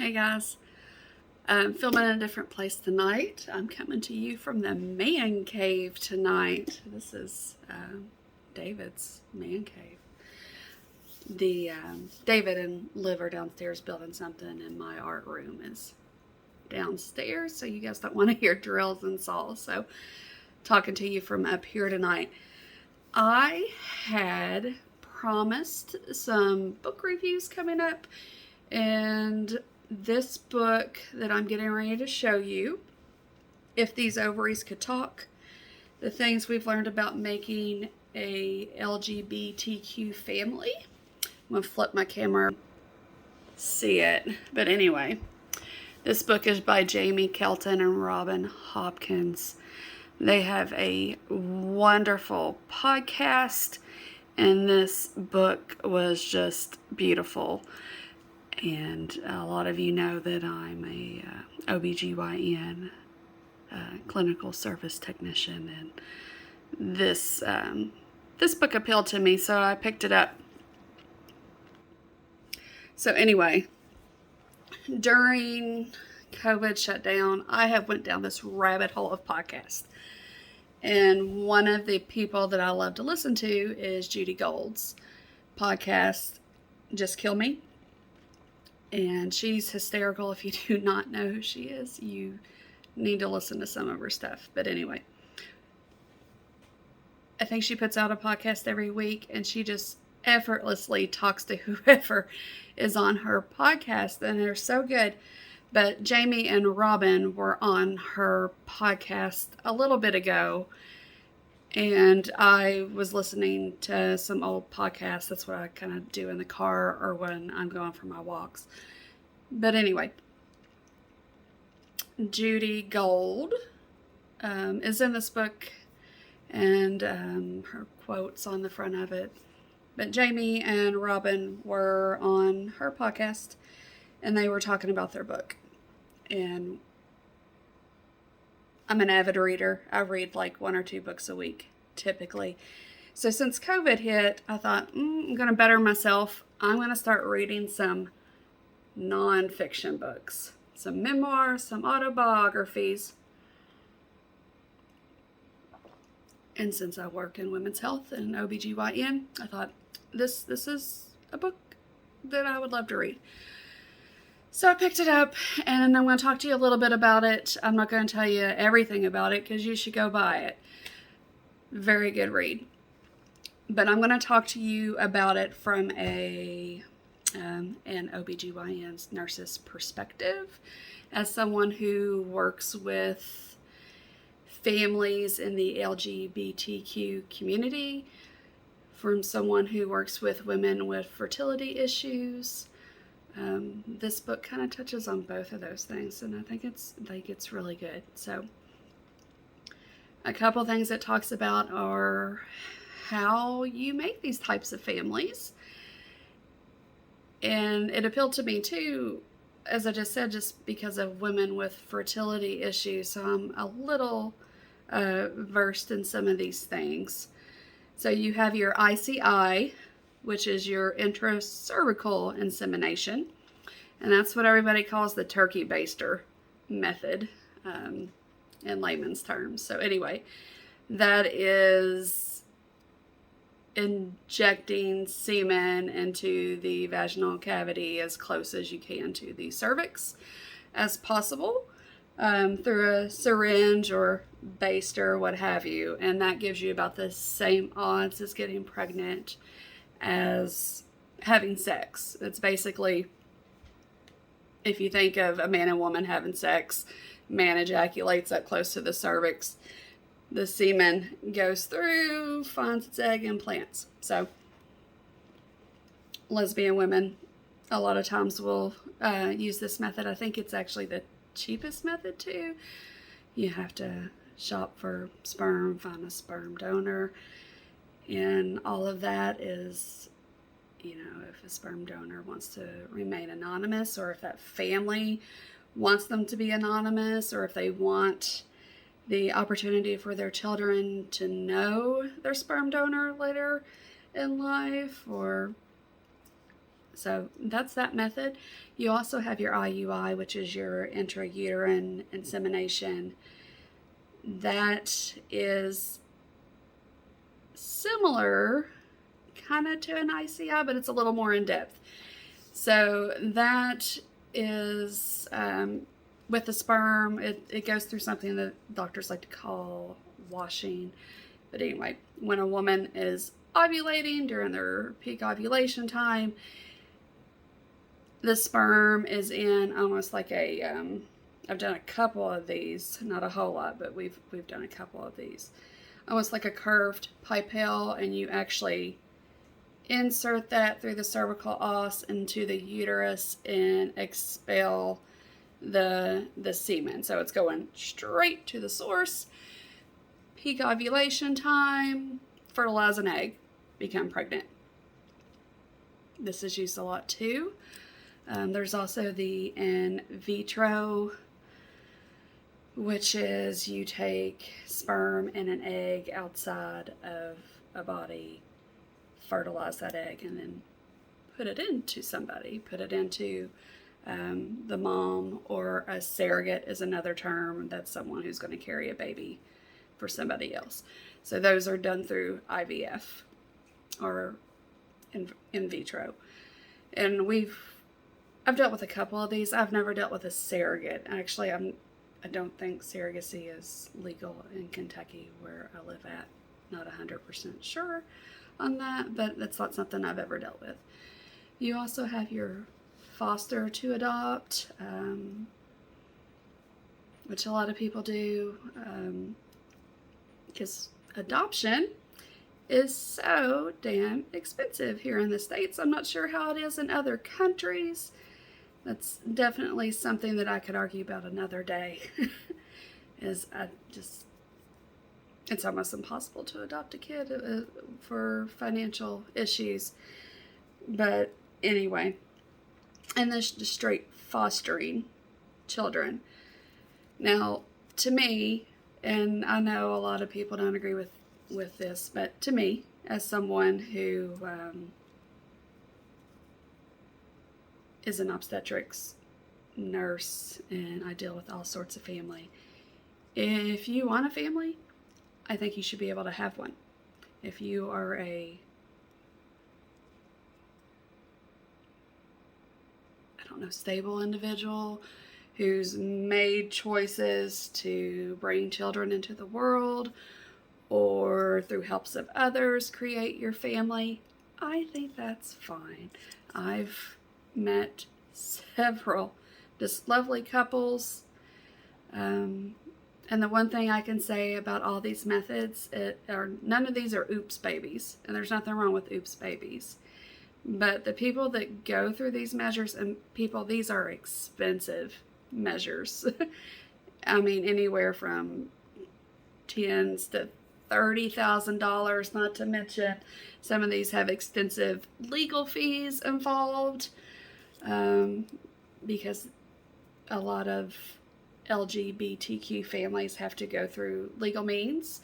Hey guys, I'm filming in a different place tonight. I'm coming to you from the man cave tonight. This is David's man cave. David and Liv are downstairs building something, and my art room is downstairs, so you guys don't want to hear drills and saws. So, talking to you from up here tonight. I had promised some book reviews coming up, and this book that I'm getting ready to show you, If These Ovaries Could Talk, the things we've learned about making a LGBTQ family. I'm going to flip my camera, see it. But anyway, this book is by Jamie Kelton and Robin Hopkins. They have a wonderful podcast, and this book was just beautiful. And a lot of you know that I'm a OBGYN clinical service technician, and this book appealed to me, so I picked it up. So anyway, during COVID shutdown, I have went down this rabbit hole of podcasts. And one of the people that I love to listen to is Judy Gold's podcast, Just Kill Me. And she's hysterical. If you do not know who she is, you need to listen to some of her stuff. But anyway, I think she puts out a podcast every week, and she just effortlessly talks to whoever is on her podcast, and they're so good. But Jamie and Robin were on her podcast a little bit ago, and I was listening to some old podcasts. That's what I kind of do in the car or when I'm going for my walks. But anyway, Judy Gold is in this book, and her quote's on the front of it. But Jamie and Robin were on her podcast, and they were talking about their book. And I'm an avid reader. I read like 1 or 2 books a week, typically. So since COVID hit, I thought, I'm going to better myself. I'm going to start reading some nonfiction books, some memoirs, some autobiographies. And since I work in women's health and OBGYN, I thought this is a book that I would love to read. So I picked it up, and I'm going to talk to you a little bit about it. I'm not going to tell you everything about it because you should go buy it. Very good read. But I'm going to talk to you about it from an OBGYN nurse's perspective, as someone who works with families in the LGBTQ community, from someone who works with women with fertility issues. This book kind of touches on both of those things, and I think it's really good. So a couple things it talks about are how you make these types of families. And it appealed to me too, as I just said, just because of women with fertility issues. So I'm a little versed in some of these things. So you have your ICI, which is your intracervical insemination. And that's what everybody calls the turkey baster method in layman's terms. So anyway, that is injecting semen into the vaginal cavity as close as you can to the cervix as possible through a syringe or baster, what have you. And that gives you about the same odds as getting pregnant as having sex. It's basically, if you think of a man and woman having sex, man ejaculates up close to the cervix, the semen goes through, finds its egg, and plants. So lesbian women a lot of times will use this method. I think it's actually the cheapest method too. You have to shop for sperm, find a sperm donor, and all of that is, if a sperm donor wants to remain anonymous, or if that family wants them to be anonymous, or if they want the opportunity for their children to know their sperm donor later in life, or So that's that method. You also have your IUI, which is your intrauterine insemination. That is similar kind of to an ICI, but it's a little more in depth. So that is with the sperm, it goes through something that doctors like to call washing. But anyway, when a woman is ovulating during their peak ovulation time, the sperm is in almost like a I've done a couple of these, not a whole lot, but we've done a couple of these, almost like a curved pipelle, and you actually insert that through the cervical os into the uterus and expel the semen. So it's going straight to the source. Peak ovulation time, fertilize an egg, become pregnant. This is used a lot too. There's also the in vitro, which is you take sperm and an egg outside of a body, fertilize that egg, and then put it into somebody. Put it into the mom, or a surrogate is another term. That's someone who's going to carry a baby for somebody else. So those are done through IVF or in vitro. And I've dealt with a couple of these. I've never dealt with a surrogate. Actually, I don't think surrogacy is legal in Kentucky where I live at. Not 100% sure on that, but that's not something I've ever dealt with. You also have your foster to adopt, which a lot of people do, because adoption is so damn expensive here in the States. I'm not sure how it is in other countries. That's definitely something that I could argue about another day. It's almost impossible to adopt a kid for financial issues. But anyway, and this just straight fostering children. Now, to me, and I know a lot of people don't agree with this, but to me, as someone who is an obstetrics nurse, and I deal with all sorts of family, if you want a family, I think you should be able to have one. If you are a, I don't know, stable individual who's made choices to bring children into the world, or through helps of others create your family, I think that's fine. I've met several just lovely couples, and the one thing I can say about all these methods, none of these are oops babies, and there's nothing wrong with oops babies. But the people that go through these measures, and these are expensive measures. I mean, anywhere from tens to $30,000, not to mention some of these have extensive legal fees involved, because a lot of LGBTQ families have to go through legal means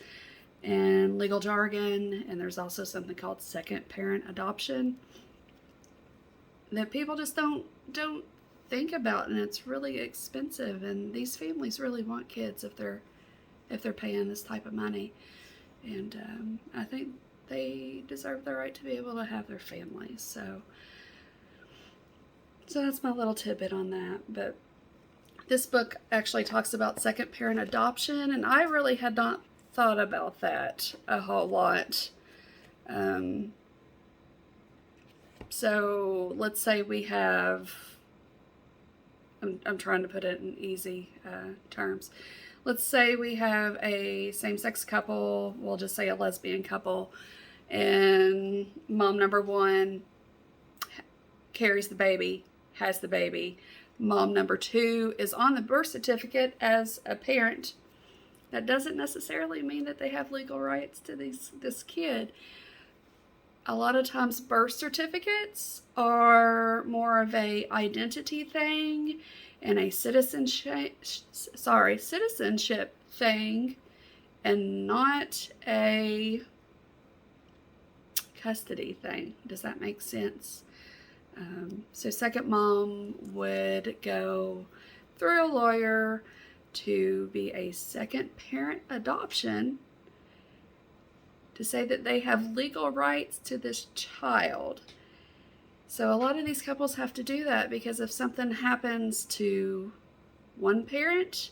and legal jargon, and there's also something called second parent adoption that people just don't think about, and it's really expensive, and these families really want kids if they're paying this type of money, and I think they deserve the right to be able to have their families. So that's my little tidbit on that. But this book actually talks about second parent adoption, and I really had not thought about that a whole lot. So let's say we have, I'm trying to put it in easy terms. Let's say we have a same-sex couple, we'll just say a lesbian couple, and mom number one carries the baby, has the baby. Mom number two is on the birth certificate as a parent. That doesn't necessarily mean that they have legal rights to this kid. A lot of times birth certificates are more of a identity thing and a citizenship thing, and not a custody thing. Does that make sense? So second mom would go through a lawyer to be a second parent adoption to say that they have legal rights to this child. So a lot of these couples have to do that because if something happens to one parent,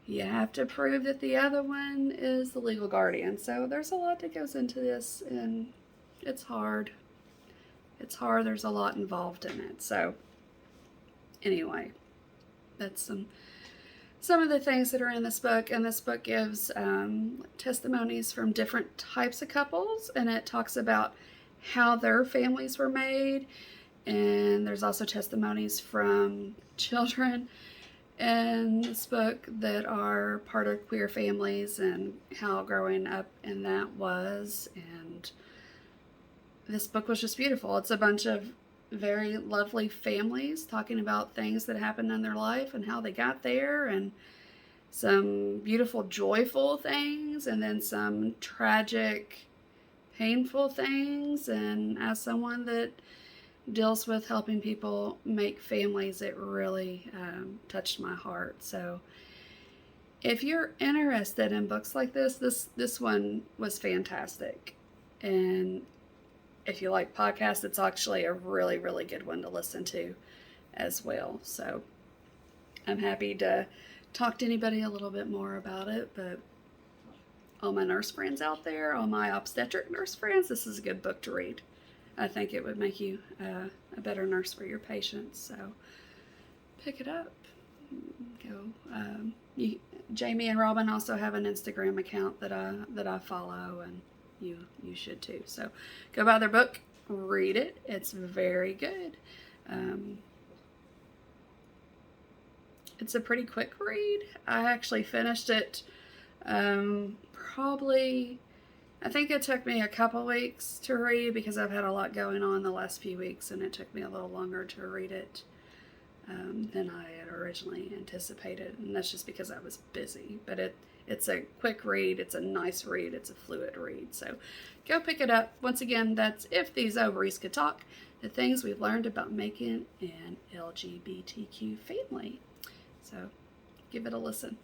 you have to prove that the other one is the legal guardian. So there's a lot that goes into this, and it's hard. It's hard. There's a lot involved in it. So anyway, that's some of the things that are in this book. And this book gives testimonies from different types of couples, and it talks about how their families were made. And there's also testimonies from children in this book that are part of queer families and how growing up in that was. And this book was just beautiful. It's a bunch of very lovely families talking about things that happened in their life and how they got there, and some beautiful joyful things, and then some tragic painful things. And as someone that deals with helping people make families, it really touched my heart. So if you're interested in books like this one was fantastic. And if you like podcasts, it's actually a really, really good one to listen to as well. So I'm happy to talk to anybody a little bit more about it, but all my nurse friends out there, all my obstetric nurse friends, this is a good book to read. I think it would make you a better nurse for your patients. So pick it up. Go. Jamie and Robin also have an Instagram account that I follow, and you should too. So go buy their book, read it. It's very good. It's a pretty quick read. I actually finished it probably, I think it took me a couple weeks to read because I've had a lot going on the last few weeks, and it took me a little longer to read it than I had originally anticipated. And that's just because I was busy. But it's a quick read. It's a nice read. It's a fluid read. So go pick it up. Once again, that's If These Ovaries Could Talk, the things we've learned about making an LGBTQ family. So give it a listen.